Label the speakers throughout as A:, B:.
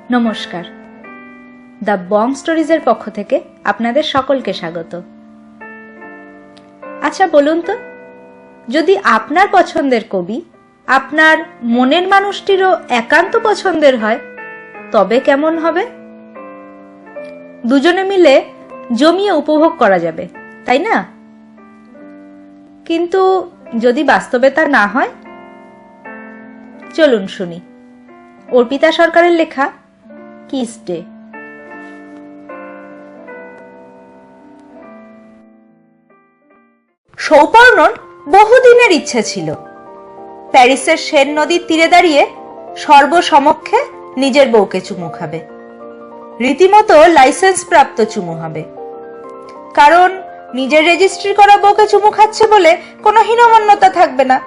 A: নমস্কার, the Bong স্টোরিজের পক্ষ থেকে আপনাদের সকলকে স্বাগত। আচ্ছা বলুন তো, যদি আপনার পছন্দের কবি আপনার মনের মানুষটিরও একান্ত পছন্দের হয় তবে কেমন হবে? দুজনে মিলে জমিয়ে উপভোগ করা যাবে, তাই না? কিন্তু যদি বাস্তবে তা না হয়, চলুন শুনি অর্পিতা সরকারের লেখা কিস ডে। সৌপর্ণর বহুদিনের ইচ্ছে ছিল প্যারিসের সেন নদীর তীরে দাঁড়িয়ে সর্বসমক্ষে নিজের বউকে চুমু খাবে, রীতিমতো লাইসেন্স প্রাপ্ত চুমু হবে। কারণ নিজের রেজিস্ট্রি করা বউকে চুমু খাচ্ছে বলে কোনো হীনমন্যতা থাকবে না।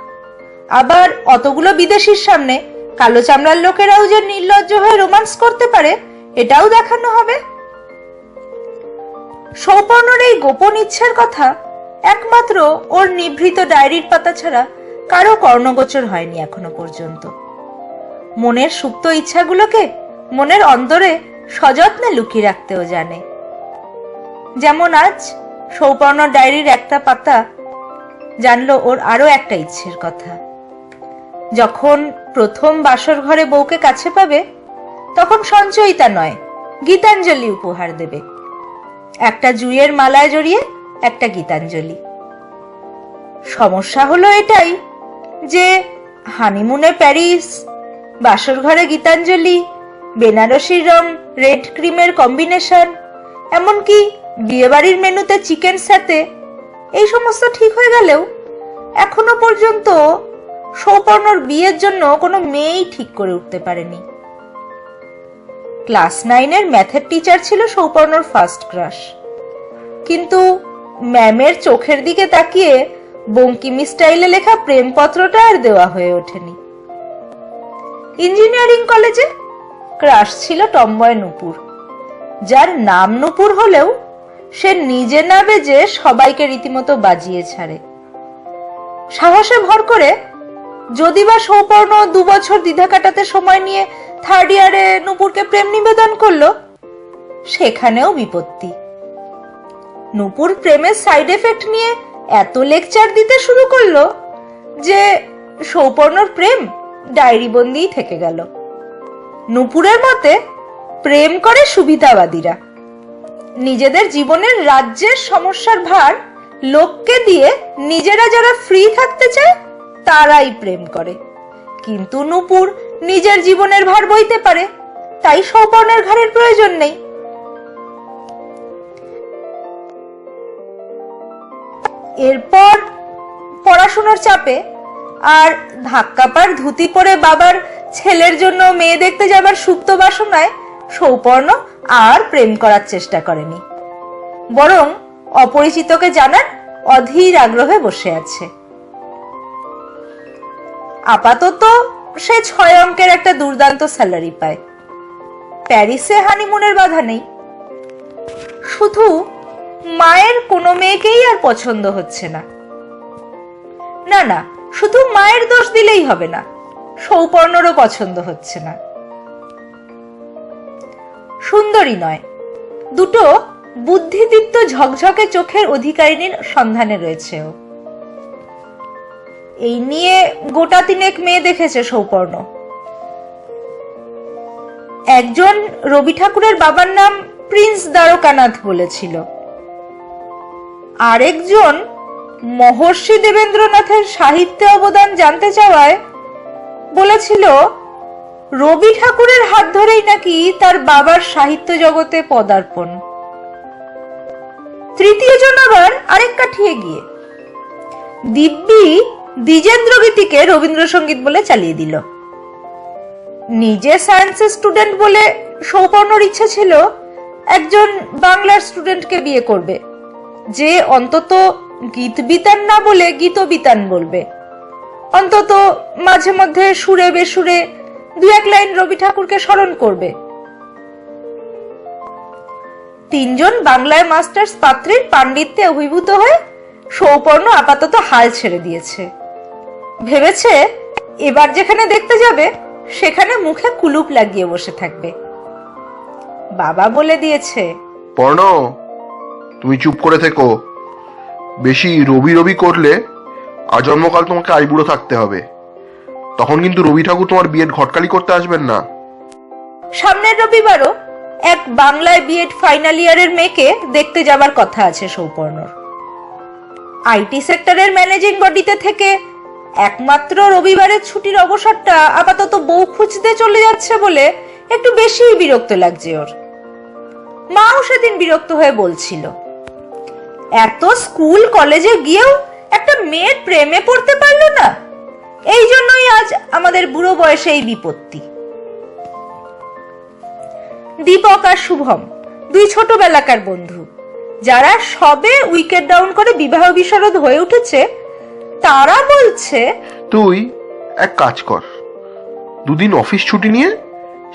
A: আবার অতগুলো বিদেশির সামনে কালো চামড়ার লোকেরাও যে নির্লজ্জ হয়ে রোমান্স করতে পারে এটাও দেখানো হবে। সৌপর্ণর এই গোপন ইচ্ছার কথা একমাত্র ওর নিভৃত ডায়েরির পাতা ছাড়া কারো কর্ণগোচর হয়নি এখনো পর্যন্ত। মনের সুপ্ত ইচ্ছাগুলোকে মনের অন্তরে সযত্নে লুকিয়ে রাখতেও জানে। যেমন আজ সৌপর্ণর ডায়েরির একটা পাতা জানলো ওর আরো একটা ইচ্ছের কথা। যখন প্রথম বাসর ঘরে বউকে কাছে পাবে তখন সঞ্চয়িতা নয়, গীতাঞ্জলি উপহার দেবে। একটা জুঁইয়ের মালায় জড়িয়ে একটা গীতাঞ্জলি। সমস্যা হলো এটাই যে হানিমুনে প্যারিস, বাসর ঘরে গীতাঞ্জলি, বেনারসির রং রেড ক্রিমের কম্বিনেশন, এমনকি বিয়েবাড়ির মেনুতে চিকেন সাথে, এই সমস্ত ঠিক হয়ে গেলেও এখনো পর্যন্ত সৌপর্ণর বিয়ের জন্য কোনো মেয়েই ঠিক করে উঠতে পারেনি। ক্লাস 9-এর ম্যাথের টিচার ছিল সৌপর্ণর ফার্স্ট ক্রাশ, কিন্তু ম্যামের চোখের দিকে তাকিয়ে বঙ্কিমি স্টাইলে লেখা প্রেমপত্রটা আর দেওয়া হয়ে ওঠেনি। ইঞ্জিনিয়ারিং কলেজে ক্রাশ ছিল টমবয় নূপুর, যার নাম নূপুর হলেও সে নিজে না বেজে সবাইকে রীতিমতো বাজিয়ে ছাড়ে। সাহসে ভর করে যদি বা সৌপর্ণ 2 বছর দ্বিধা কাটাতে সময় নিয়ে 3rd ইয়ারে নূপুরকে প্রেম নিবেদন করলো, সেখানেও বিপত্তি। নূপুর প্রেমের সাইড এফেক্ট নিয়ে এত লেকচার দিতে শুরু করলো যে সৌপর্ণর প্রেম ডায়েরিবন্দিই থেকে গেল। নূপুরের মতে প্রেম করে সুবিধাবাদীরা, নিজেদের জীবনের রাজ্যের সমস্যার ভার লোককে দিয়ে নিজেরা যারা ফ্রি থাকতে চায় তারাই প্রেম করে। কিন্তু নূপুর নিজের জীবনের ভার বইতে পারে, তাই সৌপর্ণের ঘাড়ের প্রয়োজন নেই। এরপর পড়াশোনার চাপে আর ধাক্কাপার ধুতি পরে বাবার ছেলের জন্য মেয়ে দেখতে যাবার সুপ্ত বাসনায় সৌপর্ণ আর প্রেম করার চেষ্টা করেনি, বরং অপরিচিতকে জানার অধীর আগ্রহে বসে আছে। আপাতত সে 6 অঙ্কের একটা দুর্দান্ত স্যালারি পায়। প্যারিসে হানিমুনের বাধা নেই। শুধু মায়ের কোনো মেয়েকেই আর পছন্দ হচ্ছে না। না, শুধু মায়ের দোষ দিলেই হবে না, সৌপর্ণরও পছন্দ হচ্ছে না। সুন্দরী নয়, দুটো বুদ্ধিদীপ্ত ঝকঝকে চোখের অধিকারিণীর সন্ধানে রয়েছে ও। এই নিয়ে গোটা 3 মেয়ে দেখেছে সৌপর্ণ। একজন রবি ঠাকুরের বাবার নাম প্রিন্স দ্বারকানাথ বলেছিল, আরেকজন মহর্ষি দেবেন্দ্রনাথের সাহিত্যে অবদান জানতে চাওয়ায় বলেছিল রবি ঠাকুরের হাত ধরেই নাকি তার বাবার সাহিত্য জগতে পদার্পণ। তৃতীয় জন আবার আরেক কাঠিয়ে গিয়ে দিব্যি দ্বিজেন্দ্র গীতিকে রবীন্দ্রসঙ্গীত বলে চালিয়ে দিল। নিজে সায়েন্সের স্টুডেন্ট বলে সৌপর্ণর ইচ্ছে ছিল একজন বাংলার স্টুডেন্টকে বিয়ে করবে, যে অন্তত গীতবিতান না বলে গীতবিতান বলবে, অন্তত মাঝে মধ্যে সুরে বেসুরে 2-1 লাইন রবি ঠাকুরকে স্মরণ করবে। 3 জন বাংলায় মাস্টার্স পাত্রীর পাণ্ডিত্যে অভিভূত হয়ে সৌপর্ণ আপাতত হাল ছেড়ে দিয়েছে। ভেবেছে এবার যেখানে দেখতে যাবে সেখানে মুখে কুলুপ লাগিয়ে বসে থাকবে, বাবা বলে দিয়েছে।
B: পর্ণ, তুমি চুপ করে থেকো। বেশি রবি রবি করলে আজন্মকাল তোমাকে আইবুড়ো থাকতে হবে। তখন কিন্তু রবি ঠাকুর তোমার বিয়ের ঘটকালি করতে আসবেন না।
A: সামনের রবিবারও এক বাংলায় বিএড ফাইনাল ইয়ারের মেয়েকে দেখতে যাবার কথা আছে সৌপর্ণর। আইটি সেক্টরের ম্যানেজিং বডিতে থেকে একমাত্র রবিবারের ছুটির অবসরটা আপাতত বউ খুঁজতে চলে যাচ্ছে বলে একটু বেশিই বিরক্ত লাগছে ওর। মাও সেদিন বিরক্ত হয়ে বলছিল, এত স্কুল কলেজে গিয়েও একটা মেয়ের প্রেমে পড়তে পারলো না, এই জন্যই আজ আমাদের বুড়ো বয়সে এই বিপত্তি। দীপক আর শুভম দুই ছোটবেলাকার বন্ধু, যারা সবে উইকেট ডাউন করে বিবাহ বিশারদ হয়ে উঠেছে, তারা বলছে,
B: তুই এক কাজ কর, দুদিন অফিস ছুটি নিয়ে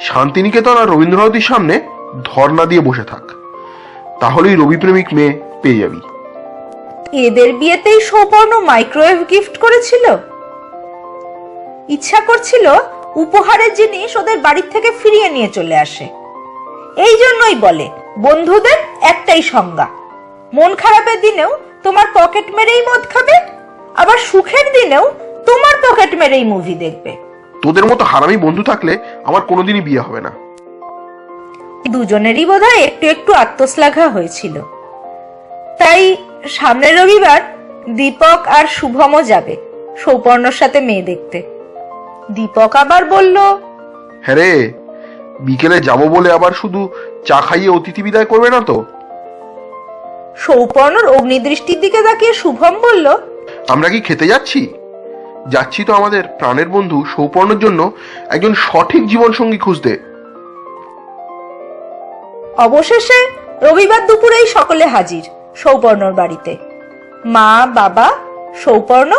B: শান্তিনিকেতন আর রবীন্দ্রনাথের সামনে ধর্ণা দিয়ে বসে থাক, তাহলেই রবি প্রেমিক মেয়ে পেয়ে যাবি।
A: এদের বিয়েতেই সৌপর্ণ মাইক্রোওয়েভ গিফট করেছিল। ইচ্ছা করছিল উপহারের জিনিস ওদের বাড়ির থেকে ফিরিয়ে নিয়ে চলে আসে। এই জন্যই বলে, বন্ধুদের একটাই সংজ্ঞা, মন খারাপের দিনেও তোমার পকেট মেরেই মদ খাবে, আবার সুখের দিনেও তোমার পকেট মেরেই মুভি দেখবে।
B: তোদের মতো হারামি বন্ধু থাকলে আমার কোনোদিনই বিয়ে হবে না।
A: দুজনেরই বোধহয় একটু একটু আত্মশ্লাঘা হয়েছিল। তাই সামনের রবিবার দীপক আর শুভমও যাবে সৌপর্ণর সাথে মেয়ে দেখতে। দীপক আবার বলল,
B: হ্যাঁ রে, বিকেলে যাব বলে আবার শুধু চা খাইয়ে অতিথি বিদায় করবে না তো?
A: সৌপর্ণর অগ্নিদৃষ্টির দিকে তাকিয়ে শুভম বলল,
B: আমরা কি খেতে যাচ্ছি? যাচ্ছি তো আমাদের প্রাণের বন্ধু সৌপর্ণের জন্য একজন সঠিক জীবন সঙ্গী খুঁজতে।
A: অবশেষে রবিবার দুপুরেই সকলে হাজির সৌপর্ণর বাড়িতে। মা, বাবা, সৌপর্ণ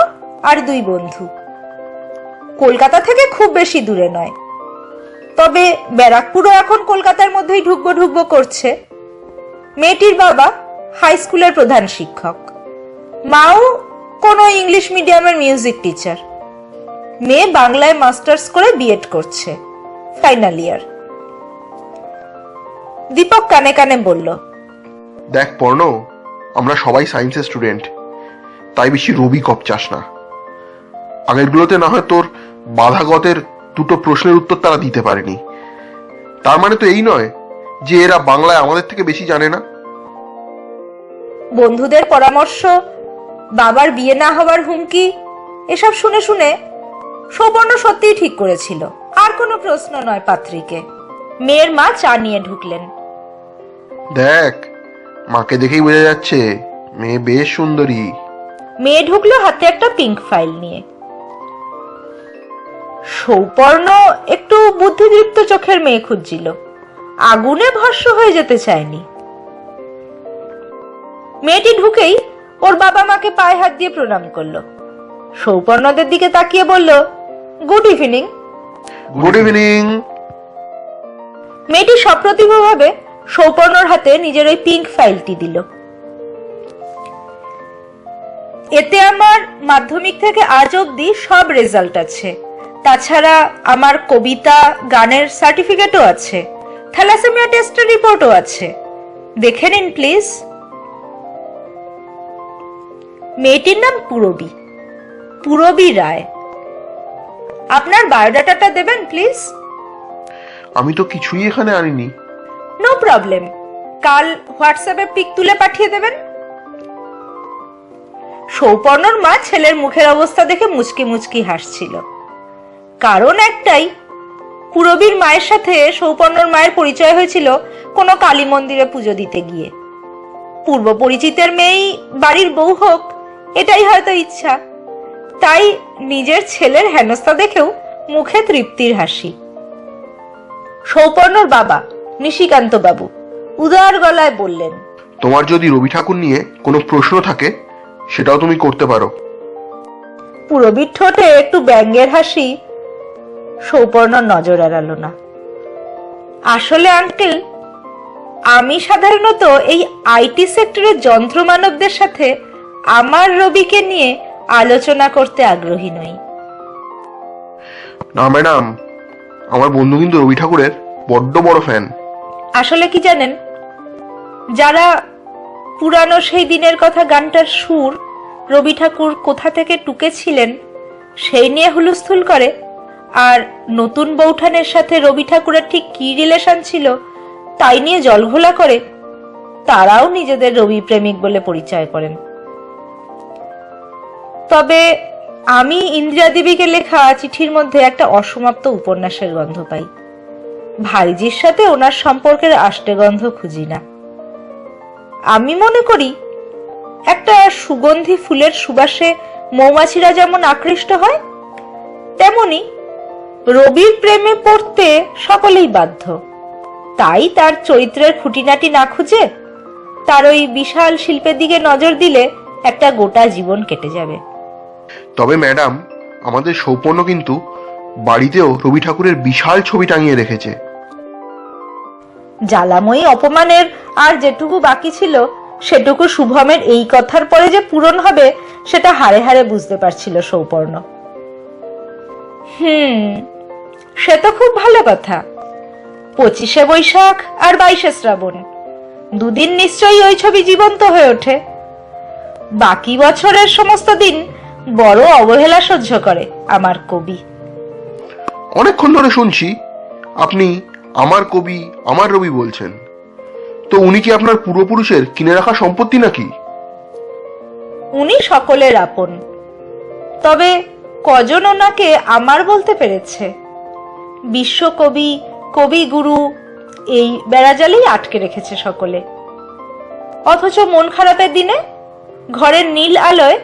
A: আর দুই বন্ধু। কলকাতা থেকে খুব বেশি দূরে নয়, তবে ব্যারাকপুরও এখন কলকাতার মধ্যেই ঢুকবো ঢুকবো করছে। মেয়েটির বাবা হাই স্কুলের প্রধান শিক্ষক, মাও কোনো ইংলিশ মিডিয়ামের মিউজিক টিচার। মেয়ে বাংলায় মাস্টার্স করে বিএড করছে, ফাইনাল ইয়ার। দীপক কানে কানে বলল,
B: দেখ পর্ণ, আমরা সবাই সায়েন্সের স্টুডেন্ট, তাই বেশি রবি কপ চাস না। আগেরগুলোতে না হয় তোর বাধাগতের দুটো প্রশ্নের উত্তর তারা দিতে পারেনি, তার মানে তো এই নয় যে এরা বাংলায় আমাদের থেকে বেশি জানে না।
A: বন্ধুদের পরামর্শ, বাবার বিয়ে না হওয়ার হুমকি, এসব শুনে শুনে সৌপর্ণ সত্যিই ঠিক করেছিল আর কোনো প্রশ্ন নয় পাত্রীকে। মেয়ের মা চা নিয়ে ঢুকলেন।
B: দেখ, মাকে দেখেই বোঝা যাচ্ছে মেয়ে বেশ সুন্দরী।
A: মেয়ে ঢুকলো হাতে একটা পিঙ্ক ফাইল নিয়ে। সৌপর্ণ একটু বুদ্ধিদীপ্ত চোখের মেয়ে খুঁজছিল, আগুনে ভস্ম হয়ে যেতে চায়নি। মেয়েটি ঢুকেই ওর বাবা মাকে পায়ে হাত দিয়ে প্রণাম করলো। সৌপর্ণদের দিকে তাকিয়ে বলল, গুড ইভিনিং।
B: Good evening.
A: মেয়েটি সপ্রতিভভাবে সৌপর্ণর হাতে নিজের ওই পিঙ্ক ফাইলটি দিল। এতে আমার মাধ্যমিক থেকে আজ অব্দি সব রেজাল্ট আছে, তাছাড়া আমার কবিতা গানের সার্টিফিকেটও আছে, থ্যালাসেমিয়া টেস্টের রিপোর্টও আছে, দেখে নিন প্লিজ। মেয়েটির নাম পুরবী, পুরবী রায়। আপনার বায়োডাটাটা দেবেন প্লিজ।
B: আমি তো কিছুই এখানে আনিনি।
A: নো প্রবলেম, কাল হোয়াটসঅ্যাপে পিক তুলে পাঠিয়ে দেবেন। সৌপর্ণর মা ছেলের মুখের অবস্থা দেখে মুচকি মুচকি হাসছিল। কারণ একটাই, পুরবীর মায়ের সাথে সৌপর্ণর মায়ের পরিচয় হয়েছিল কোনো কালী মন্দিরে পুজো দিতে গিয়ে। পূর্ব পরিচিতের মেয়েই বাড়ির বউ হোক, এটাই হয়তো ইচ্ছা। তাই নিজের ছেলের হেনস্থা দেখেও মুখে তৃপ্তির হাসি। সৌপর্ণর বাবা নিশিকান্ত বাবু উদার গলায় বললেন,
B: তোমার যদি রবি ঠাকুর নিয়ে কোনো প্রশ্ন থাকে সেটাও তুমি করতে পারো।
A: পুরবীর ঠোঁটে একটু ব্যঙ্গের হাসি সৌপর্ণর নজর এড়ালো না। আসলে আঙ্কেল, আমি সাধারণত এই আইটি সেক্টরের যন্ত্রমানবদের সাথে আমার রবিকে নিয়ে আলোচনা করতে আগ্রহী নই।
B: না ম্যাডাম, আমার বন্ধু কিন্তু রবি ঠাকুরের বড্ড বড় ফ্যান।
A: আসলে কি জানেন, যারা পুরানো সেই দিনের কথা গানটার সুর রবি ঠাকুর কোথা থেকে টুকেছিলেন সেই নিয়ে হুলস্থুল করে, আর নতুন বৌঠানের সাথে রবি ঠাকুরের ঠিক কি রিলেশন ছিল তাই নিয়ে জলঘোলা করে, তারাও নিজেদের রবি প্রেমিক বলে পরিচয় করেন। তবে আমি ইন্দিরা দেবীকে লেখা চিঠির মধ্যে একটা অসমাপ্ত উপন্যাসের গন্ধ পাই। ভাইজির সাথে ওনার সম্পর্কের আষ্টে গন্ধ খুঁজি না। আমি মনে করি একটা সুগন্ধি ফুলের সুবাসে মৌমাছিরা যেমন আকৃষ্ট হয়, তেমনি রবির প্রেমে পড়তে সকলেই বাধ্য। তাই তার চরিত্রের খুঁটিনাটি না খুঁজে তার ওই বিশাল শিল্পের দিকে নজর দিলে একটা গোটা জীবন কেটে যাবে।
B: তবে ম্যাডাম, আমাদের সৌপর্ণ কিন্তু বাড়িতেও রবি ঠাকুরের বিশাল ছবি টাঙিয়ে রেখেছে।
A: জ্বালাময়ী অপমানের আর যেটুকু বাকি ছিল সেটুকু শুভমের এই কথার পরে যে পূরণ হবে সেটা হাড়ে হাড়ে বুঝতে পারছিল সৌপর্ণ। সে তো খুব ভালো কথা। 25শে বৈশাখ আর 22শে শ্রাবণ দুদিন নিশ্চয়ই ওই ছবি জীবন্ত হয়ে ওঠে। বাকি বছরের সমস্ত দিন বড় অবহেলা সহ্য করে আমার কবি।
B: অনেকক্ষণ ধরে শুনছি আপনি আমার কবি আমার রবি বলছেন, তো উনি কি আপনার পূর্বপুরুষের কিনে রাখা সম্পত্তি নাকি?
A: উনি সকলের আপন, তবে কজন ওনাকে আমার বলতে পেরেছে? বিশ্বকবি, কবিগুরু এই বেড়াজালেই আটকে রেখেছে সকলে। অথচ মন খারাপের দিনে ঘরের নীল আলোয়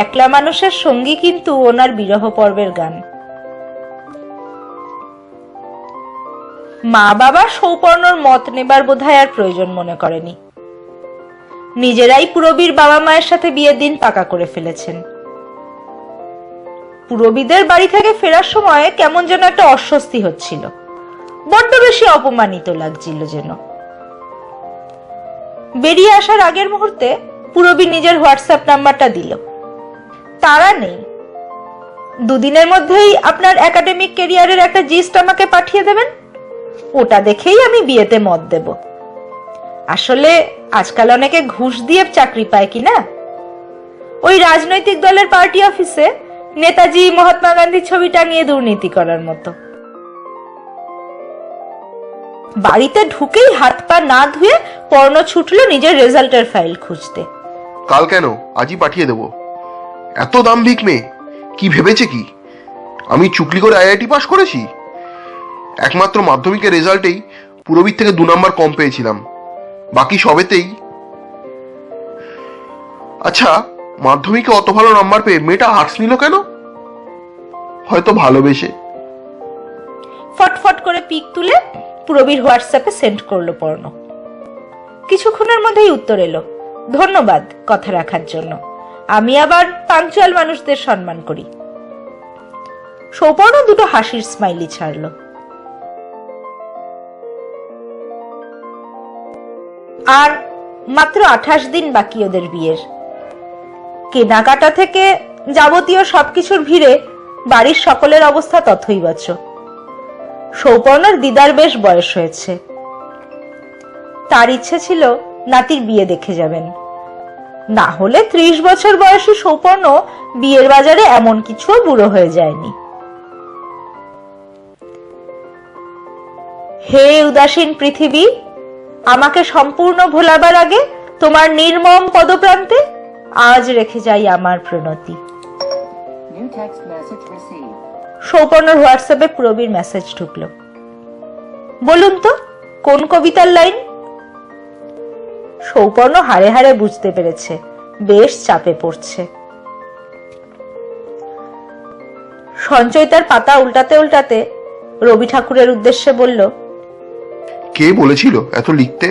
A: একলা মানুষের সঙ্গী কিন্তু ওনার বিরহ পর্বের গান। মা বাবা সৌপর্ণর মত নেবার বোধহয় আর প্রয়োজন মনে করেনি। নিজেরাই পুরবীর বাবা মায়ের সাথে বিয়ের দিন পাকা করে ফেলেছেন। পুরবীদের বাড়ি থেকে ফেরার সময় কেমন যেন একটা অস্বস্তি হচ্ছিল, বড্ড বেশি অপমানিত লাগছিল যেন। বেরিয়ে আসার আগের মুহূর্তে পুরবী নিজের হোয়াটসঅ্যাপ নাম্বারটা দিল। তারা নেই, দুদিনের মধ্যেই আপনার একাডেমিক ক্যারিয়ারের একটা জিস্ট আমাকে পাঠিয়ে দেবেন, ওটা দেখেই আমি বিয়েতে মত দেব। আসলে আজকাল অনেকে ঘুষ দিয়ে চাকরি পায় কিনা, ওই রাজনৈতিক দলের পার্টি অফিসে নেতাজি মহাত্মা গান্ধীর ছবি টাঙিয়ে দুর্নীতি করার মতো। বাড়িতে ঢুকেই হাত পা না ধুয়ে পর্ণ ছুটলো নিজের রেজাল্টের ফাইল খুঁজতে।
B: কাল কেন, আজই পাঠিয়ে দেব। এত দাম্ভিক মেয়ে, কি ভেবেছে কি আমি চুকলি করে আইআইটি পাশ করেছি? একমাত্র মাধ্যমিকের রেজাল্টেই পুরবীর থেকে 2 নাম্বার কম পেয়েছিলাম, বাকি সবেতেই। আচ্ছা, মাধ্যমিকে অত ভালো নাম্বার পেয়ে মেয়েটা আর্টস নিল কেন? হয়তো ভালোবেসে।
A: ফটফট করে পিক তুলে পুরবীর হোয়াটসঅ্যাপে সেন্ড করলো পর্ণ। কিছুক্ষণের মধ্যেই উত্তর এলো, ধন্যবাদ কথা রাখার জন্য, আমি আবার পাংচুয়াল মানুষদের সম্মান করি। সৌপর্ণ দুটো হাসির স্মাইলি ছাড়লো। আর মাত্র 28 দিন বাকি ওদের বিয়ের। কেনাকাটা থেকে যাবতীয় সবকিছুর ভিড়ে বাড়ির সকলের অবস্থা তথৈবাচ। সৌপর্ণার দিদার বেশ বয়স হয়েছে, তার ইচ্ছে ছিল নাতির বিয়ে দেখে যাবেন। না হলে 30 বছর বয়সী সৌপর্ণ বিয়ের বাজারে এমন কিছুও বুড়ো হয়ে যায়নি। হে উদাসীন পৃথিবী, আমাকে সম্পূর্ণ ভোলাবার আগে তোমার নির্মম পদপ্রান্তে আজ রেখে যাই আমার প্রণতি। সৌপর্ণর হোয়াটসঅ্যাপে পুরবীর মেসেজ ঢুকলো। বলুন তো কোন কবিতার লাইন? সৌপর্ণ হাড়ে হাড়ে বুঝতে পেরেছে বেশ চাপে পড়ছে। সঞ্চয় তার পাতা উল্টাতে উল্টাতে রবি ঠাকুরের উদ্দেশ্যে বলল,
B: কে বলেছিল এত লিখতে?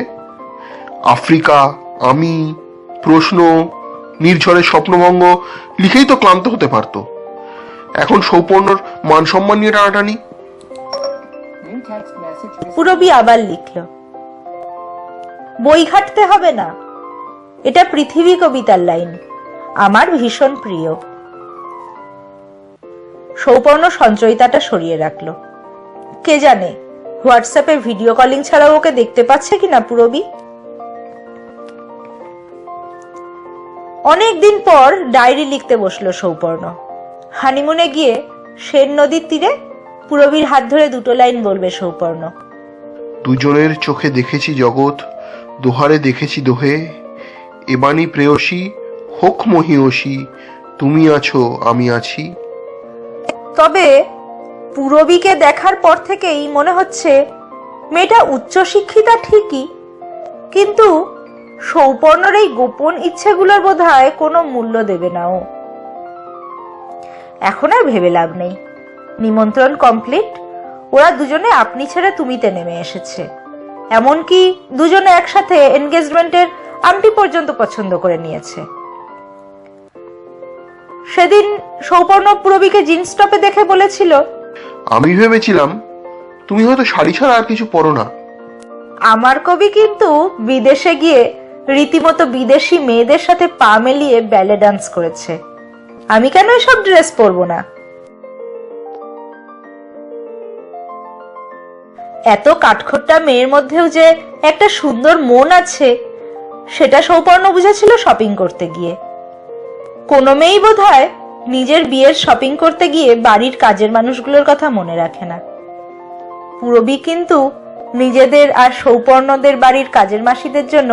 B: আফ্রিকা, আমি, প্রশ্ন, নির্ঝরের স্বপ্নভঙ্গ লিখেই তো ক্লান্ত হতে পারতো। এখন সৌপর্ণর মান সম্মান নিয়ে টানাটানি।
A: পুরবী আবার লিখল, বই ঘাটতে হবে না, এটা পৃথিবী কবিতার লাইন, আমার ভীষণ প্রিয়। সৌপর্ণ সঞ্চয়িতাটা সরিয়ে রাখলো। কে জানে হোয়াটসঅ্যাপে ভিডিও কলিং ছাড়াও ওকে দেখতে পাচ্ছে কিনা পূরবী। অনেকদিন পর ডায়েরি লিখতে বসলো সৌপর্ণ। হানিমুনে গিয়ে সেন নদীর তীরে পূরবীর হাত ধরে দুটো লাইন বলবে সৌপর্ণ।
B: দুজনের চোখে দেখেছি জগৎ, দোহারে দেখেছি দোহে, এবাণী প্রেয়সী হোক মহিয়সী, তুমি আছো আমি আছি।
A: তবে পূরবীকে দেখার পর থেকেই মনে হচ্ছে মেয়েটা উচ্চশিক্ষিতা ঠিকই, কিন্তু সৌপর্ণর এই গোপন ইচ্ছেগুলোর বোধহয় কোনো মূল্য দেবে না ও। এখন আর ভেবে লাভ নেই, নিমন্ত্রণ কমপ্লিট। ওরা দুজনে আপনি ছেড়ে তুমিতে নেমে এসেছে, এমনকি দুজনে একসাথে এনগেজমেন্টের আংটি পর্যন্ত পছন্দ করে নিয়েছে। সেদিন সৌপর্ণ পূরবীকে জিন্স টপে দেখে বলেছিল,
B: আমি ভেবেছিলাম তুমি হয়তো শাড়ি ছাড়া আর কিছু পরো না।
A: আমার কবি কিন্তু বিদেশে গিয়ে রীতিমতো বিদেশি মেয়েদের সাথে পা মেলিয়ে ব্যালে ডান্স করেছে, আমি কেন এসব ড্রেস পরবো না? এত কাঠখোট্টা মেয়ের মধ্যেও যে একটা সুন্দর মন আছে, সেটা সৌপর্ণ বুঝেছিল শপিং করতে গিয়ে। কোনো মেয়েই বোধহয় নিজের বিয়ের শপিং করতে গিয়ে বাড়ির কাজের মানুষগুলোর কথা মনে রাখে না। পূরবী কিন্তু নিজেদের আর সৌপর্ণদের বাড়ির কাজের মাসিদের জন্য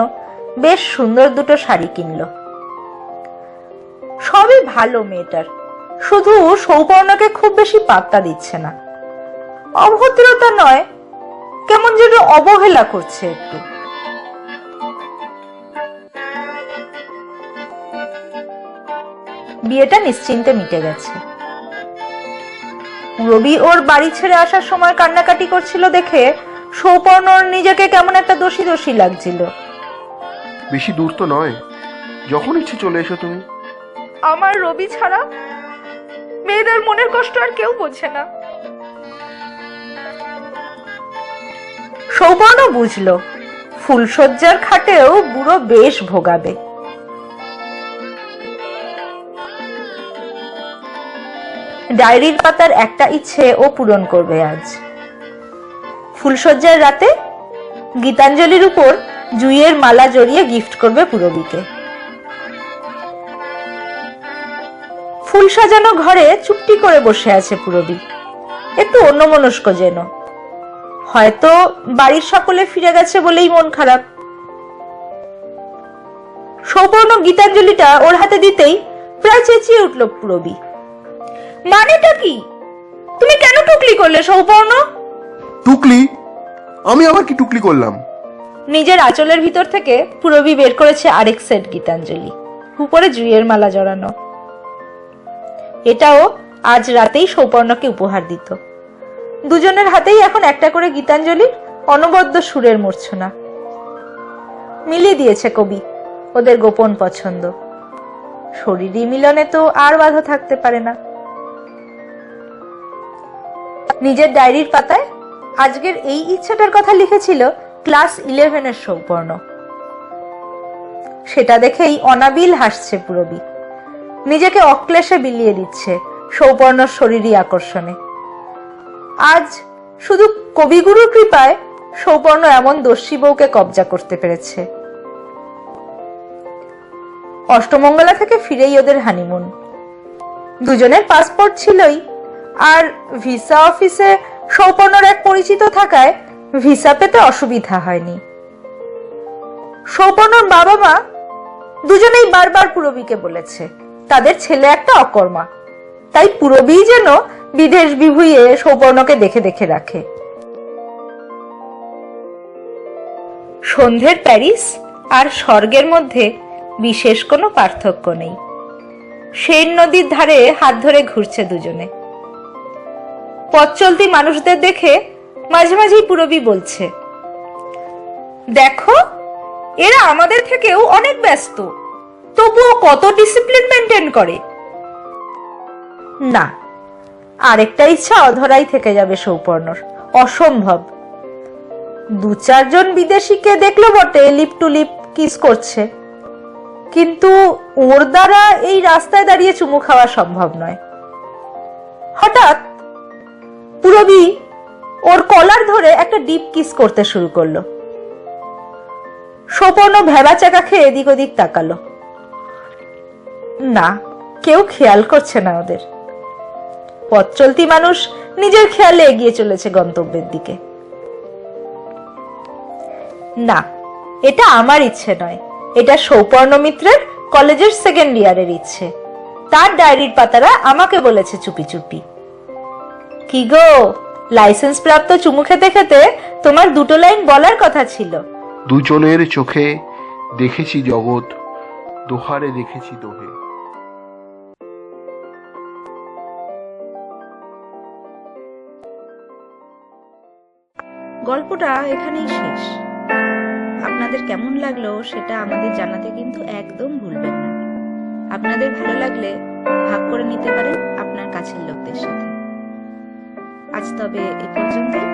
A: বেশ সুন্দর দুটো শাড়ি কিনলো। সবই ভালো মেয়েটার, শুধু সৌপর্ণকে খুব বেশি পাত্তা দিচ্ছে না। অভদ্রতা নয়, কেমন যেন অবহেলা করছে একটু। বিয়েটা নিশ্চিন্তে মিটে গেছে। রবি ওর বাড়ি ছেড়ে আসার সময় কান্নাকাটি করছিল দেখে সৌপর্ণর নিজেকে কেমন একটা দোষী দোষী লাগছিল।
B: বেশি দূর তো নয়, যখন ইচ্ছে চলে এসো তুমি।
A: আমার রবি ছাড়া মেয়েদের মনের কষ্ট আর কেউ বোঝে না। সৌপর্ণ বুঝলো ফুলশয্যার খাটেও বুড়ো বেশ ভোগাবে। ডায়েরির পাতার একটা ইচ্ছে ও পূরণ করবে আজ। ফুলশয্যার রাতে গীতাঞ্জলির উপর জুঁইয়ের মালা জড়িয়ে গিফট করবে পূরবীকে। ফুল সাজানো ঘরে চুপটি করে বসে আছে পূরবী, একটু অন্যমনস্ক যেন। হয়তো বাড়ির সকলে ফিরে গেছে বলেই মন খারাপ। সৌপর্ণ গীতাঞ্জলিটা ওর হাতে দিতেই প্রায় চেঁচিয়ে উঠল পূরবী। মানেটা কি? তুমি কেন টুকলি করলে সৌপর্ণ?
B: টুকলি? আমি আবার কি টুকলি করলাম?
A: নিজের আঁচলের ভিতর থেকে পূরবী বের করেছে আরেক সেট গীতাঞ্জলি, উপরে জুঁইয়ের মালা জড়ানো। এটাও আজ রাতেই সৌপর্ণকে উপহার দিত। দুজনের হাতেই এখন একটা করে গীতাঞ্জলির অনবদ্য সুরের মূর্ছনা। মিলিয়ে দিয়েছে কবি ওদের গোপন পছন্দ। শরীরী মিলনে তো আর বাধা থাকতে পারে না। নিজের ডায়েরির পাতায় আজকের এই ইচ্ছাটার কথা লিখেছিল ক্লাস 11-এর সৌপর্ণ। সেটা দেখেই অনাবিল হাসছে পূরবী, নিজেকে অক্লেশে বিলিয়ে দিচ্ছে সৌপর্ণর শরীরী আকর্ষণে। আজ শুধু কবিগুরুর কৃপায় সৌপর্ণ এমন দস্যি বউকে কবজা করতে পেরেছে। অষ্টমঙ্গলা থেকে ফিরেই ওদের হানিমুন। দুজনের পাসপোর্ট ছিলই, আর ভিসা অফিসে সৌপর্ণর এক পরিচিত থাকায় ভিসা পেতে অসুবিধা হয়নি। সৌপর্ণর বাবা মা দুজনেই বারবার পূরবীকে বলেছে তাদের ছেলে একটা অকর্মা, তাই পূরবী যেন বিদেশ বিভুঁইয়ে সৌপর্ণকে দেখে দেখে রাখে। সন্ধ্যের প্যারিস আর স্বর্গের মধ্যে বিশেষ কোনো পার্থক্য নেই। সেন নদীর ধারে হাত ধরে ঘুরছে দুজনে। পথ চলতি মানুষদের দেখে মাঝে মাঝেই পূরবী বলছে, দেখো এরা আমাদের থেকেও অনেক ব্যস্ত, তবুও কত ডিসিপ্লিন মেনটেন করে। না, আরেকটা ইচ্ছা অধরাই থেকে যাবে সৌপর্ণর, অসম্ভব। 2-4 জন বিদেশিকে দেখলো বটে লিপ টু লিপ কিস করছে, কিন্তু ওর দ্বারা এই রাস্তায় দাঁড়িয়ে চুমু খাওয়া সম্ভব নয়। হঠাৎ পূরবী ওর কলার ধরে একটা ডিপ কিস করতে শুরু করলো। সৌপর্ণ ভেবা চাকা খেয়ে এদিক ওদিক তাকালো। না, কেউ খেয়াল করছে না ওদের। পথ চলতি মানুষ নিজের খেয়ালে এগিয়ে চলেছে গন্তব্যের দিকে। না, এটা আমার ইচ্ছে নয়, এটা সৌপর্ণ মিত্রের কলেজের সেকেন্ড ইয়ারের ইচ্ছে। তার ডায়েরির পাতারা আমাকে বলেছে চুপি চুপি। কি গো, লাইসেন্স প্রাপ্ত চুমু খেতে খেতে তোমার দুটো লাইন বলার কথা ছিল।
B: দুজনের চোখে দেখেছি জগৎ, দোহারে দেখেছি দোহে।
A: গল্পটা এখানেই শেষ। আপনাদের কেমন লাগলো সেটা আমাদের জানাতে কিন্তু একদম ভুলবেন না। আপনাদের ভালো লাগলে ভাগ করে নিতে পারেন আপনার কাছের লোকদের সাথে। আজ তবে এ পর্যন্তই।